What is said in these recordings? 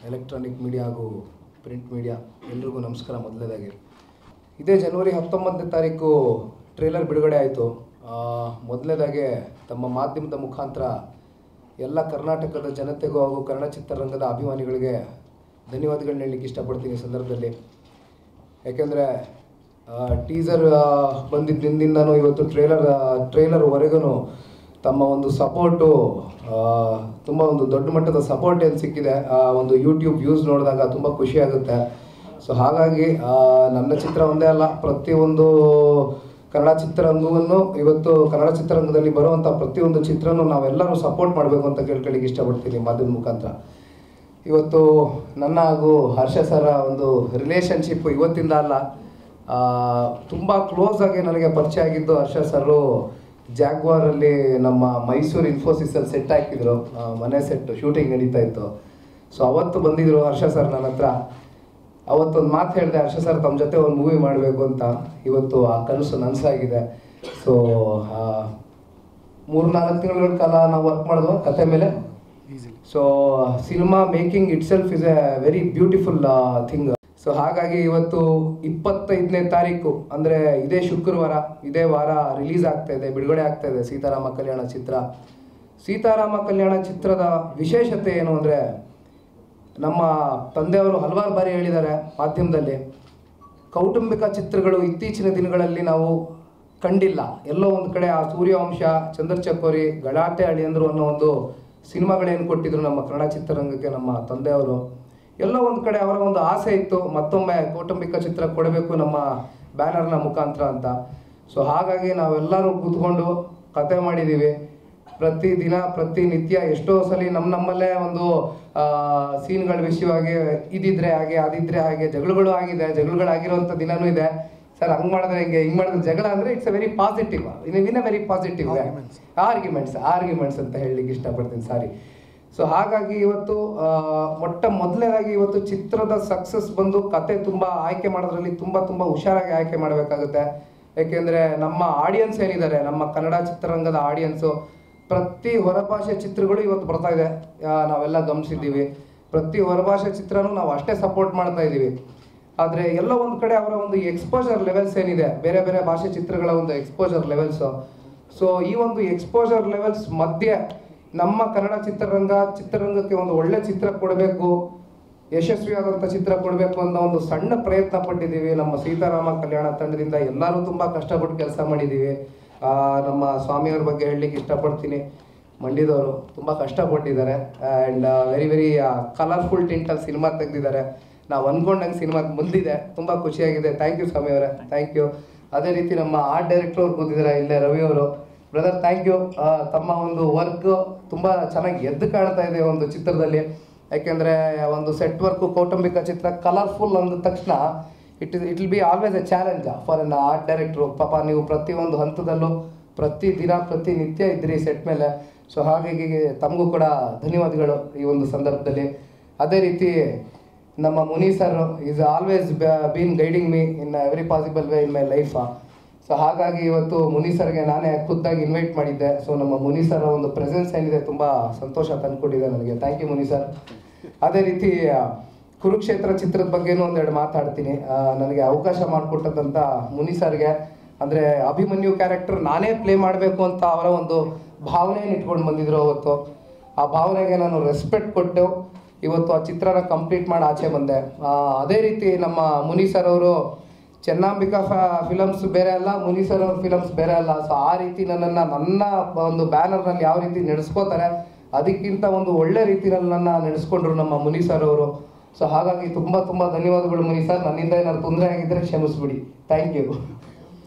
Electronic media ಹಾಗೂ print media ಎಲ್ರಿಗೂ ನಮಸ್ಕಾರ. ಮೊದಲನೇದಾಗಿ ಇದೇ ಜನವರಿ 19ನೇ ತಾರೀಕು ಟ್ರೇಲರ್ ಬಿಡುಗಡೆ ಆಯಿತು. ಮೊದಲನೇದಾಗಿ ತಮ್ಮ ಮಾಧ್ಯಮದ ಮುಖಾಂತರ ಎಲ್ಲ ಕರ್ನಾಟಕದ ಜನತೆಗೂ ಹಾಗೂ ಕನ್ನಡ ಚಿತ್ರರಂಗದ ಅಭಿಮಾನಿಗಳಿಗೆ ಧನ್ಯವಾದಗಳನ್ನ ಹೇಳಲಿಕ್ಕೆ ಇಷ್ಟಪಡ್ತೀನಿ ಈ ಸಂದರ್ಭದಲ್ಲಿ. ಯಾಕೆಂದರೆ ಟೀಸರ್ ಬಂದಿದ್ದ ದಿನದಿಂದನೂ ಇವತ್ತು ಟ್ರೇಲರ್ವರೆಗೂ ತಮ್ಮ ಒಂದು ಸಪೋರ್ಟು ತುಂಬ ಒಂದು ದೊಡ್ಡ ಮಟ್ಟದ ಸಪೋರ್ಟ್ ಏನು ಸಿಕ್ಕಿದೆ. ಒಂದು ಯೂಟ್ಯೂಬ್ ವ್ಯೂಸ್ ನೋಡಿದಾಗ ತುಂಬ ಖುಷಿಯಾಗುತ್ತೆ. ಸೊ ಹಾಗಾಗಿ ನನ್ನ ಚಿತ್ರ ಒಂದೇ ಅಲ್ಲ, ಪ್ರತಿಯೊಂದು ಕನ್ನಡ ಚಿತ್ರರಂಗವನ್ನು ಇವತ್ತು ಕನ್ನಡ ಚಿತ್ರರಂಗದಲ್ಲಿ ಬರುವಂಥ ಪ್ರತಿಯೊಂದು ಚಿತ್ರನೂ ನಾವೆಲ್ಲರೂ ಸಪೋರ್ಟ್ ಮಾಡಬೇಕು ಅಂತ ಕೇಳ್ಕೊಳ್ಳಿಕ್ಕೆ ಇಷ್ಟಪಡ್ತೀನಿ ಮಾಧ್ಯಮದ ಮುಖಾಂತರ. ಇವತ್ತು ನನ್ನ ಹಾಗೂ ಹರ್ಷ ಸರ ಒಂದು ರಿಲೇಷನ್ಶಿಪ್ ಇವತ್ತಿಂದ ಅಲ್ಲ, ತುಂಬ ಕ್ಲೋಸ್ ಆಗಿ ನನಗೆ ಪರಿಚಯ ಆಗಿದ್ದು ಹರ್ಷ ಸರು ಜಾಗ್ವಾರಲ್ಲಿ ನಮ್ಮ ಮೈಸೂರು ಇನ್ಫೋಸಿಸಲ್ಲಿ ಸೆಟ್ ಹಾಕಿದ್ರು, ಮನೆ ಸೆಟ್ ಶೂಟಿಂಗ್ ನಡೀತಾ ಇತ್ತು. ಸೊ ಅವತ್ತು ಬಂದಿದ್ರು ಹರ್ಷ ಸರ್ ನನ್ನ ಹತ್ರ. ಅವತ್ತೊಂದು ಮಾತು ಹೇಳಿದೆ, ಹರ್ಷ ಸರ್ ತಮ್ಮ ಜೊತೆ ಒಂದು ಮೂವಿ ಮಾಡಬೇಕು ಅಂತ. ಇವತ್ತು ಆ ಕನಸು ನನಸಾಗಿದೆ. ಸೊ 3-4 ತಿಂಗಳ ಕಾಲ ನಾವು ವರ್ಕ್ ಮಾಡಿದ್ವು ಕತೆ ಮೇಲೆ. So cinema making it self is A very beautiful thing. So ಹಾಗಾಗಿ ಇವತ್ತು 25ನೇ ತಾರೀಕು ಅಂದರೆ ಇದೇ ಶುಕ್ರವಾರ, ಇದೇ ವಾರ ರಿಲೀಸ್ ಆಗ್ತಾ ಇದೆ, ಬಿಡುಗಡೆ ಆಗ್ತಾ ಇದೆ ಸೀತಾರಾಮ ಕಲ್ಯಾಣ ಚಿತ್ರ. ಸೀತಾರಾಮ ಕಲ್ಯಾಣ ಚಿತ್ರದ ವಿಶೇಷತೆ ಏನು ಅಂದರೆ, ನಮ್ಮ ತಂದೆಯವರು ಹಲವಾರು ಬಾರಿ ಹೇಳಿದ್ದಾರೆ ಮಾಧ್ಯಮದಲ್ಲಿ, ಕೌಟುಂಬಿಕ ಚಿತ್ರಗಳು ಇತ್ತೀಚಿನ ದಿನಗಳಲ್ಲಿ ನಾವು ಕಂಡಿಲ್ಲ. ಎಲ್ಲೋ ಒಂದು ಕಡೆ ಆ ಸೂರ್ಯವಂಶ, ಚಂದ್ರಚಕೋರಿ, ಗಲಾಟೆ ಅಳಿಯಂದ್ರು ಅನ್ನೋ ಒಂದು ಸಿನಿಮಾಗಳೇನು ಕೊಟ್ಟಿದ್ರು ನಮ್ಮ ಕನ್ನಡ ಚಿತ್ರರಂಗಕ್ಕೆ ನಮ್ಮ ತಂದೆಯವರು. ಎಲ್ಲೋ ಒಂದು ಕಡೆ ಅವರ ಒಂದು ಆಸೆ ಇತ್ತು, ಮತ್ತೊಮ್ಮೆ ಕೌಟುಂಬಿಕ ಚಿತ್ರ ಕೊಡಬೇಕು ನಮ್ಮ ಬ್ಯಾನರ್ನ ಮುಖಾಂತರ ಅಂತ. ಸೊ ಹಾಗಾಗಿ ನಾವೆಲ್ಲರೂ ಕೂತ್ಕೊಂಡು ಕತೆ ಮಾಡಿದ್ದೀವಿ. ಪ್ರತಿದಿನ ಪ್ರತಿನಿತ್ಯ ಎಷ್ಟೋ ಸಲ ನಮ್ಮಲ್ಲೇ ಒಂದು ಸೀನ್ಗಳ ವಿಷಯವಾಗಿ ಇದಿದ್ರೆ ಹಾಗೆ ಅದಿದ್ರೆ ಹಾಗೆ ಜಗಳಗಳು ಆಗಿದೆ, ಜಗಳಗಳಾಗಿರುವಂಥ ದಿನವೂ ಇದೆ. ಸರ್ ಹಂಗೆ ಮಾಡಿದ್ರೆ ಹಿಂಗೆ ಮಾಡಿದ್ರೆ ಜಗಳ ಅಂದರೆ it's A very positive, in a very positive arguments ಅಂತ ಹೇಳಲಿಕ್ಕೆ ಇಷ್ಟಪಡ್ತೀನಿ, ಸಾರಿ. ಸೊ ಹಾಗಾಗಿ ಇವತ್ತು ಮೊದಲನೇದಾಗಿ ಇವತ್ತು ಚಿತ್ರದ ಸಕ್ಸಸ್ ಬಂದು ಕತೆ ತುಂಬ ಆಯ್ಕೆ ಮಾಡೋದ್ರಲ್ಲಿ ತುಂಬ ಹುಷಾರಾಗಿ ಆಯ್ಕೆ ಮಾಡಬೇಕಾಗುತ್ತೆ. ಯಾಕೆಂದರೆ ನಮ್ಮ ಆಡಿಯನ್ಸ್ ಏನಿದ್ದಾರೆ, ನಮ್ಮ ಕನ್ನಡ ಚಿತ್ರರಂಗದ ಆಡಿಯನ್ಸು, ಪ್ರತಿ ಹೊರಭಾಷೆ ಚಿತ್ರಗಳು ಇವತ್ತು ಬರ್ತಾ ಇದೆ, ನಾವೆಲ್ಲ ಗಮನಿಸಿದ್ದೀವಿ. ಪ್ರತಿ ಹೊರಭಾಷೆ ಚಿತ್ರನೂ ನಾವು ಅಷ್ಟೇ ಸಪೋರ್ಟ್ ಮಾಡ್ತಾ ಇದ್ದೀವಿ. ಆದರೆ ಎಲ್ಲೋ ಒಂದು ಕಡೆ ಅವರ ಒಂದು ಎಕ್ಸ್ಪೋಜರ್ ಲೆವೆಲ್ಸ್ ಏನಿದೆ, ಬೇರೆ ಬೇರೆ ಭಾಷೆ ಚಿತ್ರಗಳ ಒಂದು ಎಕ್ಸ್ಪೋಜರ್ ಲೆವೆಲ್ಸು. ಸೊ ಈ ಒಂದು ಎಕ್ಸ್ಪೋಜರ್ ಲೆವೆಲ್ಸ್ ಮಧ್ಯೆ ನಮ್ಮ ಕನ್ನಡ ಚಿತ್ರರಂಗಕ್ಕೆ ಒಂದು ಒಳ್ಳೆ ಚಿತ್ರ ಕೊಡಬೇಕು, ಯಶಸ್ವಿಯಾದಂಥ ಚಿತ್ರ ಕೊಡಬೇಕು ಅನ್ನೋ ಒಂದು ಸಣ್ಣ ಪ್ರಯತ್ನ ಪಟ್ಟಿದ್ದೀವಿ. ನಮ್ಮ ಸೀತಾರಾಮ ಕಲ್ಯಾಣ ತಂಡದಿಂದ ಎಲ್ಲರೂ ತುಂಬ ಕಷ್ಟಪಟ್ಟು ಕೆಲಸ ಮಾಡಿದ್ದೀವಿ. ನಮ್ಮ ಸ್ವಾಮಿಯವ್ರ ಬಗ್ಗೆ ಹೇಳಲಿಕ್ಕೆ ಇಷ್ಟಪಡ್ತೀನಿ. ಮಂಡ್ಯದವರು ತುಂಬ ಕಷ್ಟಪಟ್ಟಿದ್ದಾರೆ ಆ್ಯಂಡ್ ವೆರಿ ಕಲರ್ಫುಲ್ ಟಿಂಟಲ್ಲಿ ಸಿನಿಮಾ ತೆಗೆದಿದ್ದಾರೆ. ನಾವು ಅಂದ್ಕೊಂಡಂಗೆ ಸಿನಿಮಾ ಮುಂದಿದೆ, ತುಂಬ ಖುಷಿಯಾಗಿದೆ. ಥ್ಯಾಂಕ್ ಯು ಸ್ವಾಮಿಯವರೇ, ಥ್ಯಾಂಕ್ ಯು. ಅದೇ ರೀತಿ ನಮ್ಮ ಆರ್ಟ್ ಡೈರೆಕ್ಟರ್ ಅವ್ರು ಕೂತಿದ್ದಾರೆ ಇಲ್ಲೇ, ರವಿಯವರು. Brother thank you. ತಮ್ಮ ಒಂದು ವರ್ಕ್ ತುಂಬ ಚೆನ್ನಾಗಿ ಎದ್ದು ಕಾಣ್ತಾ ಇದೆ ಒಂದು ಚಿತ್ರದಲ್ಲಿ. ಯಾಕೆಂದರೆ ಒಂದು ಸೆಟ್ ವರ್ಕು, ಕೌಟುಂಬಿಕ ಚಿತ್ರ, ಕಲರ್ಫುಲ್ ಅಂದ ತಕ್ಷಣ it will be always A challenge for an art ಡೈರೆಕ್ಟ್ರು. ಪಾಪ ನೀವು ಪ್ರತಿಯೊಂದು ಹಂತದಲ್ಲೂ ಪ್ರತಿದಿನ ಪ್ರತಿನಿತ್ಯ ಇದ್ರಿ ಸೆಟ್ ಮೇಲೆ. ಸೊ ಹಾಗಾಗಿ ತಮಗೂ ಕೂಡ ಧನ್ಯವಾದಗಳು ಈ ಒಂದು ಸಂದರ್ಭದಲ್ಲಿ. ಅದೇ ರೀತಿ ನಮ್ಮ Muni sir is always been guiding me in every possible way in my life. So ಹಾಗಾಗಿ ಇವತ್ತು ಮುನಿ ಸರ್ಗೆ ನಾನೇ ಖುದ್ದಾಗಿ ಇನ್ವೈಟ್ ಮಾಡಿದ್ದೆ. ಸೊ ನಮ್ಮ ಮುನಿ ಸರ್ ಒಂದು ಪ್ರೆಸೆನ್ಸ್ ಏನಿದೆ ತುಂಬ ಸಂತೋಷ ತಂದುಕೊಟ್ಟಿದೆ ನನಗೆ. Thank you Muni sir. ಅದೇ ರೀತಿ ಕುರುಕ್ಷೇತ್ರ ಚಿತ್ರದ ಬಗ್ಗೆನೂ ಒಂದೆರಡು ಮಾತಾಡ್ತೀನಿ. ನನಗೆ ಅವಕಾಶ ಮಾಡಿಕೊಟ್ಟಂಥ ಮುನಿ ಸರ್ಗೆ, ಅಂದರೆ ಅಭಿಮನ್ಯು ಕ್ಯಾರೆಕ್ಟರ್ ನಾನೇ ಪ್ಲೇ ಮಾಡಬೇಕು ಅಂತ ಅವರ ಒಂದು ಭಾವನೆಯನ್ನು ಇಟ್ಕೊಂಡು ಬಂದಿದ್ರು ಅವತ್ತು. ಆ ಭಾವನೆಗೆ ನಾನು ರೆಸ್ಪೆಕ್ಟ್ ಕೊಟ್ಟು ಇವತ್ತು ಆ ಚಿತ್ರನ ಕಂಪ್ಲೀಟ್ ಮಾಡಿ ಆಚೆ ಬಂದೆ. ಅದೇ ರೀತಿ ನಮ್ಮ ಮುನಿ ಸರ್ ಅವರು ಚೆನ್ನಾಂಬಿಕಾ ಫಿಲಮ್ಸ್ ಬೇರೆ ಅಲ್ಲ, ಮುನಿ ಸರ್ ಅವ್ರ ಫಿಲಮ್ಸ್ ಬೇರೆ ಅಲ್ಲ. ಸೊ ಆ ರೀತಿ ನನ್ನ ಒಂದು ಬ್ಯಾನರ್ನಲ್ಲಿ ಯಾವ ರೀತಿ ನಡೆಸ್ಕೋತಾರೆ ಅದಕ್ಕಿಂತ ಒಂದು ಒಳ್ಳೆ ರೀತಿಯಲ್ಲಿ ನನ್ನ ನಡೆಸ್ಕೊಂಡ್ರು ನಮ್ಮ ಮುನಿ ಸರ್ ಅವರು. ಸೊ ಹಾಗಾಗಿ ತುಂಬ ಧನ್ಯವಾದಗಳು ಮುನಿ ಸರ್. ನನ್ನಿಂದ ಏನಾದ್ರು ತೊಂದರೆ ಆಗಿದ್ದರೆ ಕ್ಷಮಿಸ್ಬಿಡಿ. Thank you.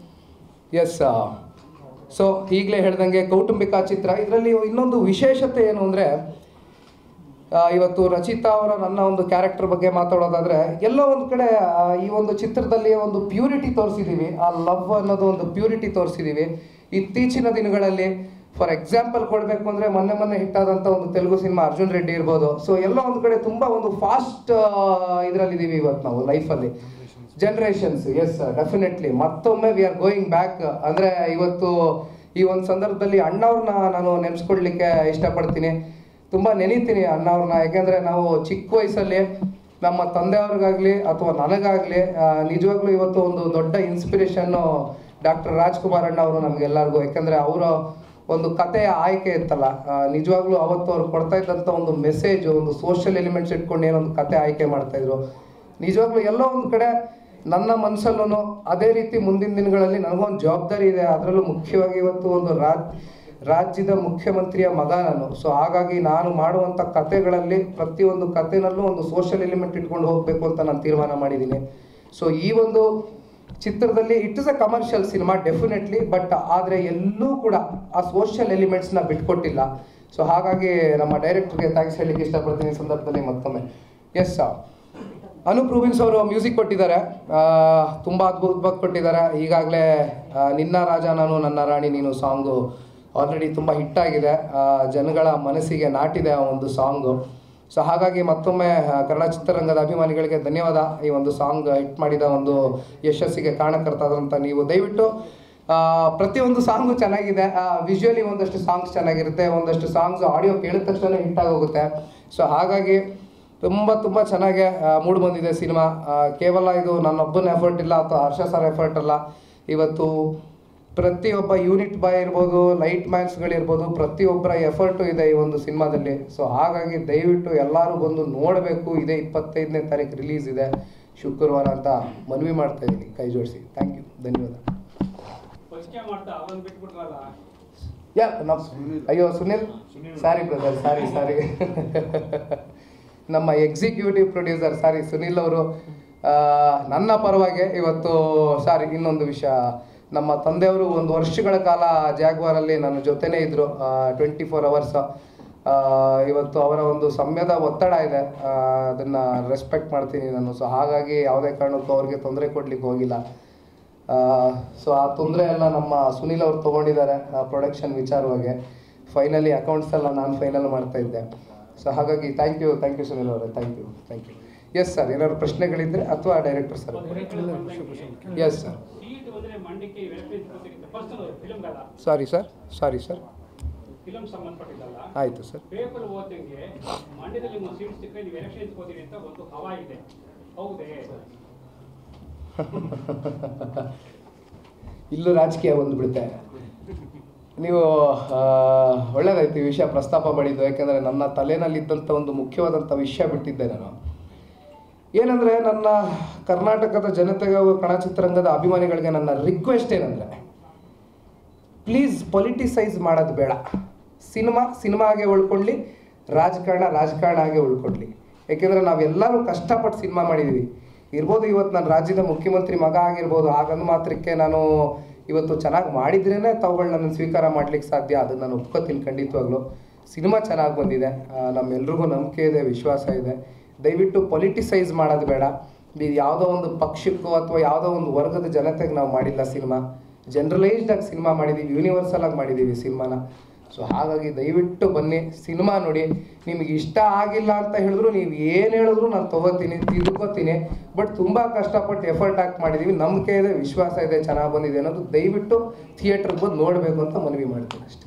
ಎಸ್, ಸೊ ಈಗಲೇ ಹೇಳ್ದಂಗೆ ಕೌಟುಂಬಿಕ ಚಿತ್ರ. ಇದರಲ್ಲಿ ಇನ್ನೊಂದು ವಿಶೇಷತೆ ಏನು ಅಂದರೆ, ಇವತ್ತು ರಚಿತಾ ಅವರ ನನ್ನ ಒಂದು ಕ್ಯಾರೆಕ್ಟರ್ ಬಗ್ಗೆ ಮಾತಾಡೋದಾದರೆ, ಎಲ್ಲೋ ಒಂದು ಕಡೆ ಈ ಒಂದು ಚಿತ್ರದಲ್ಲಿ ಒಂದು ಪ್ಯೂರಿಟಿ ತೋರಿಸಿದ್ದೀವಿ. ಆ ಲವ್ ಅನ್ನೋದು ಒಂದು ಪ್ಯೂರಿಟಿ ತೋರಿಸಿದ್ದೀವಿ. ಇತ್ತೀಚಿನ ದಿನಗಳಲ್ಲಿ ಫಾರ್ ಎಕ್ಸಾಂಪಲ್ ಕೊಡಬೇಕು ಅಂದರೆ, ಮೊನ್ನೆ ಹಿಟ್ಟಾದಂಥ ಒಂದು ತೆಲುಗು ಸಿನಿಮಾ ಅರ್ಜುನ್ ರೆಡ್ಡಿ ಇರ್ಬೋದು. ಸೊ ಎಲ್ಲ ಒಂದು ಕಡೆ ತುಂಬ ಒಂದು ಫಾಸ್ಟ್ ಇದರಲ್ಲಿದ್ದೀವಿ ಇವತ್ತು ನಾವು ಲೈಫಲ್ಲಿ. ಜನರೇಷನ್ಸ್, ಎಸ್ ಡೆಫಿನೆಟ್ಲಿ ಮತ್ತೊಮ್ಮೆ ವಿ ಆರ್ ಗೋಯಿಂಗ್ ಬ್ಯಾಕ್. ಅಂದರೆ ಇವತ್ತು ಈ ಒಂದು ಸಂದರ್ಭದಲ್ಲಿ ಅಣ್ಣವ್ರನ್ನ ನಾನು ನೆನೆಸ್ಕೊಳ್ಲಿಕ್ಕೆ ಇಷ್ಟಪಡ್ತೀನಿ. ತುಂಬ ನೆನೀತೀನಿ ಅಣ್ಣವ್ರನ್ನ. ಯಾಕೆಂದರೆ ನಾವು ಚಿಕ್ಕ ವಯಸ್ಸಲ್ಲಿ ನಮ್ಮ ತಂದೆಯವ್ರಿಗಾಗಲಿ ಅಥವಾ ನನಗಾಗಲಿ ನಿಜವಾಗ್ಲೂ ಇವತ್ತು ಒಂದು ದೊಡ್ಡ ಇನ್ಸ್ಪಿರೇಷನ್ನು ಡಾಕ್ಟರ್ ರಾಜ್ಕುಮಾರ್ ಅಣ್ಣ ಅವರು ನಮಗೆಲ್ಲರಿಗೂ. ಯಾಕೆಂದರೆ ಅವರ ಒಂದು ಕಥೆಯ ಆಯ್ಕೆ ಇತ್ತಲ್ಲ, ನಿಜವಾಗ್ಲೂ ಅವತ್ತು ಅವ್ರು ಕೊಡ್ತಾ ಇದ್ದಂಥ ಒಂದು ಮೆಸೇಜು, ಒಂದು ಸೋಷಿಯಲ್ ಎಲಿಮೆಂಟ್ಸ್ ಇಟ್ಕೊಂಡು ಏನೊಂದು ಕತೆ ಆಯ್ಕೆ ಮಾಡ್ತಾಯಿದ್ರು. ನಿಜವಾಗ್ಲೂ ಎಲ್ಲೋ ಒಂದು ಕಡೆ ನನ್ನ ಮನಸ್ಸಲ್ಲೂ ಅದೇ ರೀತಿ ಮುಂದಿನ ದಿನಗಳಲ್ಲಿ ನನಗೊಂದು ಜವಾಬ್ದಾರಿ ಇದೆ. ಅದರಲ್ಲೂ ಮುಖ್ಯವಾಗಿ ಇವತ್ತು ಒಂದು ರಾಜ್ಯದ ಮುಖ್ಯಮಂತ್ರಿಯ ಮಗ ನಾನು. ಸೊ ಹಾಗಾಗಿ ನಾನು ಮಾಡುವಂಥ ಕತೆಗಳಲ್ಲಿ ಪ್ರತಿಯೊಂದು ಕತೆನಲ್ಲೂ ಒಂದು ಸೋಷಿಯಲ್ ಎಲಿಮೆಂಟ್ ಇಟ್ಕೊಂಡು ಹೋಗಬೇಕು ಅಂತ ನಾನು ತೀರ್ಮಾನ ಮಾಡಿದ್ದೀನಿ. ಸೊ ಈ ಒಂದು ಚಿತ್ರದಲ್ಲಿ it is a commercial cinema definitely, but ಆದರೆ ಎಲ್ಲೂ ಕೂಡ ಆ ಸೋಷಿಯಲ್ ಎಲಿಮೆಂಟ್ಸ್ನ ಬಿಟ್ಕೊಟ್ಟಿಲ್ಲ. ಸೊ ಹಾಗಾಗಿ ನಮ್ಮ ಡೈರೆಕ್ಟರ್ಗೆ ಥ್ಯಾಂಕ್ಸ್ ಹೇಳಲಿಕ್ಕೆ ಇಷ್ಟಪಡ್ತೀನಿ ಈ ಸಂದರ್ಭದಲ್ಲಿ ಮತ್ತೊಮ್ಮೆ. ಎಸ್, ಅನೂಪ್ ರೂಬಿನ್ಸ್ ಅವರು ಮ್ಯೂಸಿಕ್ ಕೊಟ್ಟಿದ್ದಾರೆ, ತುಂಬ ಅದ್ಭುತವಾಗಿ ಕೊಟ್ಟಿದ್ದಾರೆ. ಈಗಾಗಲೇ ನಿನ್ನ ರಾಜ ನಾನು ನನ್ನ ರಾಣಿ ನೀನು ಸಾಂಗು ಆಲ್ರೆಡಿ ತುಂಬ ಹಿಟ್ಟಾಗಿದೆ, ಜನಗಳ ಮನಸ್ಸಿಗೆ ನಾಟಿದೆ ಆ ಒಂದು ಸಾಂಗು. ಸೊ ಹಾಗಾಗಿ ಮತ್ತೊಮ್ಮೆ ಕನ್ನಡ ಚಿತ್ರರಂಗದ ಅಭಿಮಾನಿಗಳಿಗೆ ಧನ್ಯವಾದ. ಈ ಒಂದು ಸಾಂಗ್ ಹಿಟ್ ಮಾಡಿದ ಒಂದು ಯಶಸ್ಸಿಗೆ ಕಾರಣಕರ್ತಾದಂಥ ನೀವು. ದಯವಿಟ್ಟು ಪ್ರತಿಯೊಂದು ಸಾಂಗು ಚೆನ್ನಾಗಿದೆ, ವಿಜುವಲಿ ಒಂದಷ್ಟು ಸಾಂಗ್ಸ್ ಚೆನ್ನಾಗಿರುತ್ತೆ, ಒಂದಷ್ಟು ಸಾಂಗ್ಸ್ ಆಡಿಯೋ ಕೇಳಿದ ತಕ್ಷಣ ಹಿಟ್ಟಾಗೋಗುತ್ತೆ. ಸೊ ಹಾಗಾಗಿ ತುಂಬ ಚೆನ್ನಾಗಿ ಮೂಡ್ ಬಂದಿದೆ ಸಿನಿಮಾ. ಕೇವಲ ಇದು ನನ್ನೊಬ್ಬನ ಎಫರ್ಟ್ ಇಲ್ಲ ಅಥವಾ ಹರ್ಷ ಸರ್ ಎಫರ್ಟ್ ಅಲ್ಲ. ಇವತ್ತು ಪ್ರತಿಯೊಬ್ಬ ಯೂನಿಟ್ ಬಾಯ್ ಇರ್ಬೋದು, ಲೈಟ್ ಮ್ಯಾನ್ಸ್ಗಳಿರ್ಬೋದು, ಪ್ರತಿಯೊಬ್ಬರ ಎಫರ್ಟು ಇದೆ ಈ ಒಂದು ಸಿನಿಮಾದಲ್ಲಿ. ಸೊ ಹಾಗಾಗಿ ದಯವಿಟ್ಟು ಎಲ್ಲರೂ ಬಂದು ನೋಡಬೇಕು. ಇದೇ 25ನೇ ತಾರೀಕು ರಿಲೀಸ್ ಇದೆ, ಶುಕ್ರವಾರ ಅಂತ ಮನವಿ ಮಾಡ್ತಾ ಇದ್ದೀನಿ ಕೈ ಜೋಡಿಸಿ. ಥ್ಯಾಂಕ್ ಯು, ಧನ್ಯವಾದ. ಅಯ್ಯೋ ಸುನಿಲ್, ಸಾರಿ ಬ್ರದರ್, ಸಾರಿ ನಮ್ಮ ಎಕ್ಸಿಕ್ಯೂಟಿವ್ ಪ್ರೊಡ್ಯೂಸರ್ ಸುನಿಲ್ ಅವರು ನನ್ನ ಪರವಾಗಿ ಇವತ್ತು ಇನ್ನೊಂದು ವಿಷಯ, ನಮ್ಮ ತಂದೆಯವರು 1 ವರ್ಷಗಳ ಕಾಲ ಜಾಗ್ವಾರಲ್ಲಿ ನನ್ನ ಜೊತೆನೇ ಇದ್ದರು 24 hours. ಇವತ್ತು ಅವರ ಒಂದು ಸಮಯದ ಒತ್ತಡ ಇದೆ, ಅದನ್ನು ರೆಸ್ಪೆಕ್ಟ್ ಮಾಡ್ತೀನಿ ನಾನು. ಸೊ ಹಾಗಾಗಿ ಯಾವುದೇ ಕಾರಣಕ್ಕೂ ಅವ್ರಿಗೆ ತೊಂದರೆ ಕೊಡ್ಲಿಕ್ಕೆ ಹೋಗಿಲ್ಲ. ಸೊ ಆ ತೊಂದರೆ ಎಲ್ಲ ನಮ್ಮ ಸುನಿಲ್ ಅವರು ತೊಗೊಂಡಿದ್ದಾರೆ ಪ್ರೊಡಕ್ಷನ್ ವಿಚಾರವಾಗಿ. ಫೈನಲಿ ಅಕೌಂಟ್ಸ್ ಎಲ್ಲ ನಾನು ಫೈನಲ್ ಮಾಡ್ತಾ ಇದ್ದೆ. ಸೊ ಹಾಗಾಗಿ ಥ್ಯಾಂಕ್ ಯು ಸುನಿಲ್ ಅವರೇ, ಥ್ಯಾಂಕ್ ಯು. ಎಸ್ ಸರ್, ಏನಾದ್ರು ಪ್ರಶ್ನೆಗಳಿದ್ದರೆ ಅಥವಾ director sir? Yes sir. Sorry sir ಆಯಿತು ಸರ್. ಇಲ್ಲೂ ರಾಜಕೀಯ ಬಂದುಬಿಡುತ್ತೆ. ನೀವು ಒಳ್ಳೆಯದಾಯ್ತು ಈ ವಿಷಯ ಪ್ರಸ್ತಾಪ ಮಾಡಿದ್ದು. ಯಾಕೆಂದರೆ ನನ್ನ ತಲೆನಲ್ಲಿದ್ದಂಥ ಒಂದು ಮುಖ್ಯವಾದಂಥ ವಿಷಯ ಬಿಟ್ಟಿದ್ದೆ ನಾನು. ಏನಂದರೆ ನನ್ನ ಕರ್ನಾಟಕದ ಜನತೆಗೆ ಕನ್ನಡ ಚಿತ್ರರಂಗದ ಅಭಿಮಾನಿಗಳಿಗೆ ನನ್ನ ರಿಕ್ವೆಸ್ಟ್ ಏನಂದರೆ, ಪ್ಲೀಸ್ ಪೊಲಿಟಿಸೈಸ್ ಮಾಡೋದು ಬೇಡ. ಸಿನಿಮಾ ಹಾಗೆ ಉಳ್ಕೊಳ್ಳಿ, ರಾಜಕಾರಣ ಹಾಗೆ ಉಳ್ಕೊಳ್ಳಿ. ಯಾಕೆಂದರೆ ನಾವೆಲ್ಲರೂ ಕಷ್ಟಪಟ್ಟು ಸಿನಿಮಾ ಮಾಡಿದ್ದೀವಿ. ಇರ್ಬೋದು ಇವತ್ತು ನಾನು ರಾಜ್ಯದ ಮುಖ್ಯಮಂತ್ರಿ ಮಗ ಆಗಿರ್ಬೋದು, ಹಾಗಂದು ಮಾತ್ರಕ್ಕೆ ನಾನು ಇವತ್ತು ಚೆನ್ನಾಗಿ ಮಾಡಿದ್ರೇ ತಾವುಗಳು ನನ್ನನ್ನು ಸ್ವೀಕಾರ ಮಾಡಲಿಕ್ಕೆ ಸಾಧ್ಯ. ಅದನ್ನು ನಾನು ಒಪ್ಕೋತೀನಿ ಖಂಡಿತವಾಗ್ಲೂ. ಸಿನಿಮಾ ಚೆನ್ನಾಗಿ ಬಂದಿದೆ, ನಮ್ಮೆಲ್ರಿಗೂ ನಂಬಿಕೆ ಇದೆ, ವಿಶ್ವಾಸ ಇದೆ. ದಯವಿಟ್ಟು ಪೊಲಿಟಿಸೈಸ್ ಮಾಡೋದು ಬೇಡ. ಇದು ಯಾವುದೋ ಒಂದು ಪಕ್ಷಕ್ಕೋ ಅಥವಾ ಯಾವುದೋ ಒಂದು ವರ್ಗದ ಜನತೆಗೆ ನಾವು ಮಾಡಿಲ್ಲ ಸಿನಿಮಾ. ಜನರಲೈಸ್ಡಾಗಿ ಸಿನಿಮಾ ಮಾಡಿದ್ದೀವಿ, ಯೂನಿವರ್ಸಲ್ ಆಗಿ ಮಾಡಿದ್ದೀವಿ ಸಿನಿಮಾನ. ಸೊ ಹಾಗಾಗಿ ದಯವಿಟ್ಟು ಬನ್ನಿ, ಸಿನಿಮಾ ನೋಡಿ. ನಿಮಗೆ ಇಷ್ಟ ಆಗಿಲ್ಲ ಅಂತ ಹೇಳಿದ್ರು, ನೀವು ಏನು ಹೇಳಿದ್ರು ನಾನು ತೊಗೋತೀನಿ, ತಿಳ್ಕೊತೀನಿ. ಬಟ್ ತುಂಬ ಕಷ್ಟಪಟ್ಟು ಎಫರ್ಟ್ ಹಾಕಿ ಮಾಡಿದ್ದೀವಿ, ನಂಬಿಕೆ ಇದೆ, ವಿಶ್ವಾಸ ಇದೆ, ಚೆನ್ನಾಗಿ ಬಂದಿದೆ ಅನ್ನೋದು ದಯವಿಟ್ಟು ಥಿಯೇಟ್ರಿಗೆ ಬಂದು ನೋಡಬೇಕು ಅಂತ ಮನವಿ ಮಾಡ್ತೀನಿ ಅಷ್ಟೇ.